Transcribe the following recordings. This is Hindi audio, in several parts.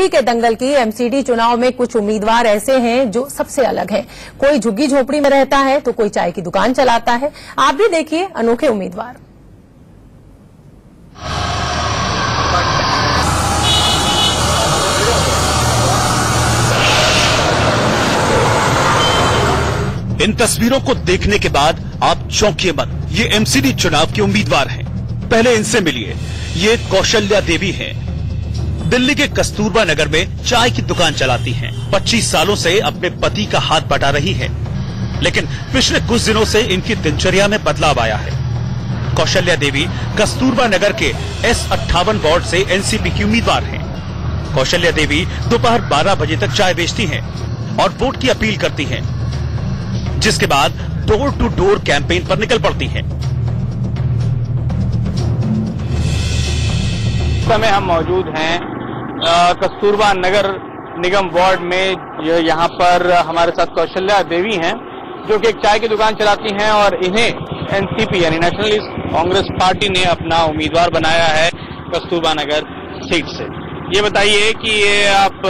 दिल्ली के दंगल की एमसीडी चुनाव में कुछ उम्मीदवार ऐसे हैं जो सबसे अलग हैं। कोई झुग्गी झोपड़ी में रहता है तो कोई चाय की दुकान चलाता है। आप भी देखिए अनोखे उम्मीदवार। इन तस्वीरों को देखने के बाद आप चौंकिए मत। ये एमसीडी चुनाव के उम्मीदवार हैं। पहले इनसे मिलिए। ये कौशल्या देवी हैं। दिल्ली के कस्तूरबा नगर में चाय की दुकान चलाती हैं। 25 सालों से अपने पति का हाथ बटा रही है, लेकिन पिछले कुछ दिनों से इनकी दिनचर्या में बदलाव आया है। कौशल्या देवी कस्तूरबा नगर के S58 वार्ड से एनसीपी की उम्मीदवार हैं। कौशल्या देवी दोपहर 12 बजे तक चाय बेचती हैं और वोट की अपील करती हैं, जिसके बाद डोर टू डोर कैंपेन पर निकल पड़ती हैं। इस समय हम मौजूद हैं कस्तूरबा नगर निगम वार्ड में। यहाँ पर हमारे साथ कौशल्या देवी हैं, जो कि एक चाय की दुकान चलाती हैं और इन्हें एनसीपी यानी नेशनलिस्ट कांग्रेस पार्टी ने अपना उम्मीदवार बनाया है कस्तूरबा नगर सीट से। ये बताइए कि ये आप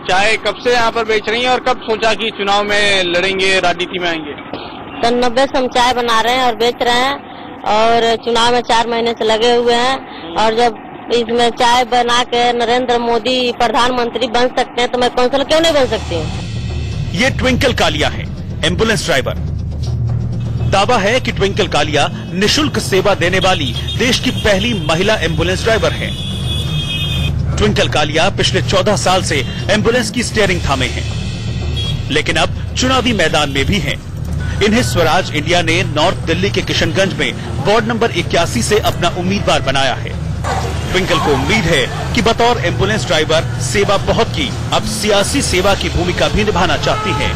चाय कब से यहाँ पर बेच रही हैं और कब सोचा कि चुनाव में लड़ेंगे, राजनीति में आएंगे? 90 से हम चाय बना रहे हैं और बेच रहे हैं और चुनाव में 4 महीने से लगे हुए हैं। और जब इसमें चाय बना के नरेंद्र मोदी प्रधानमंत्री बन सकते हैं तो मैं काउंसिलर क्यों नहीं बन सकती? ये ट्विंकल कालिया है, एम्बुलेंस ड्राइवर। दावा है कि ट्विंकल कालिया निशुल्क सेवा देने वाली देश की पहली महिला एम्बुलेंस ड्राइवर है। ट्विंकल कालिया पिछले 14 साल से एम्बुलेंस की स्टीयरिंग थामे हैं, लेकिन अब चुनावी मैदान में भी हैं। इन्हें स्वराज इंडिया ने नॉर्थ दिल्ली के किशनगंज में वार्ड नंबर 81 से अपना उम्मीदवार बनाया है। ट्विंकल को उम्मीद है कि बतौर एम्बुलेंस ड्राइवर सेवा बहुत की, अब सियासी सेवा की भूमिका भी निभाना चाहती है।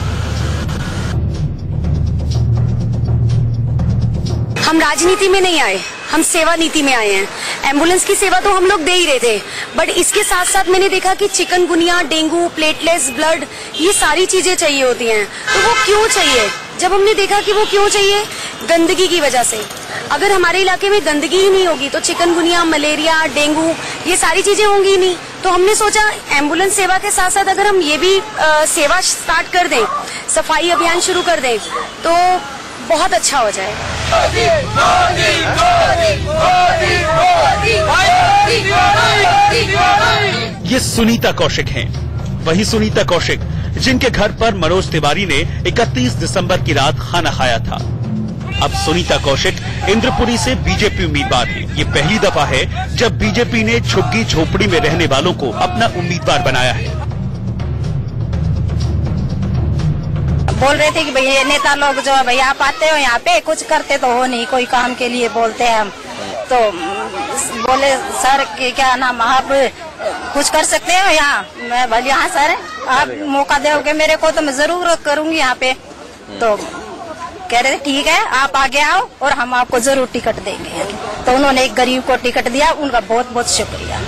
हम राजनीति में नहीं आए, हम सेवा नीति में आए हैं। एम्बुलेंस की सेवा तो हम लोग दे ही रहे थे, बट इसके साथ साथ मैंने देखा कि चिकनगुनिया, डेंगू, प्लेटलेट्स, ब्लड, ये सारी चीजें चाहिए होती हैं। तो वो क्यों चाहिए? जब हमने देखा कि वो क्यों चाहिए, गंदगी की वजह से। अगर हमारे इलाके में गंदगी ही नहीं होगी तो चिकनगुनिया, मलेरिया, डेंगू, ये सारी चीजें होंगी ही नहीं। तो हमने सोचा एम्बुलेंस सेवा के साथ साथ अगर हम ये भी सेवा स्टार्ट कर दें, सफाई अभियान शुरू कर दें, तो बहुत अच्छा हो जाए। ये सुनीता कौशिक हैं, वही सुनीता कौशिक जिनके घर पर मनोज तिवारी ने 31 दिसंबर की रात खाना खाया था। अब सुनीता कौशिक इंद्रपुरी से बीजेपी उम्मीदवार हैं। ये पहली दफा है जब बीजेपी ने झुग्गी झोपड़ी में रहने वालों को अपना उम्मीदवार बनाया है। बोल रहे थे कि भैया नेता लोग जो है भैया आप आते हो यहाँ पे, कुछ करते तो हो नहीं, कोई काम के लिए बोलते हैं हम। तो बोले सर कि क्या नाम आप कुछ कर सकते हो यहाँ? मैं बोली हाँ सर, आप मौका दोगे मेरे को तो मैं जरूर करूँगी यहाँ पे। तो कह रहे थे ठीक है आप आगे आओ और हम आपको जरूर टिकट देंगे। तो उन्होंने एक गरीब को टिकट दिया, उनका बहुत बहुत शुक्रिया।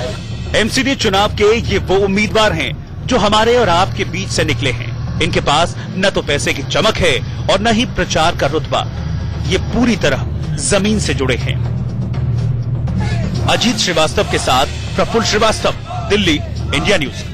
एमसीडी चुनाव के ये वो उम्मीदवार हैं जो हमारे और आपके बीच से निकले हैं। इनके पास न तो पैसे की चमक है और न ही प्रचार का रुतबा। ये पूरी तरह जमीन से जुड़े हैं। अजीत श्रीवास्तव के साथ प्रफुल्ल श्रीवास्तव, दिल्ली, इंडिया न्यूज।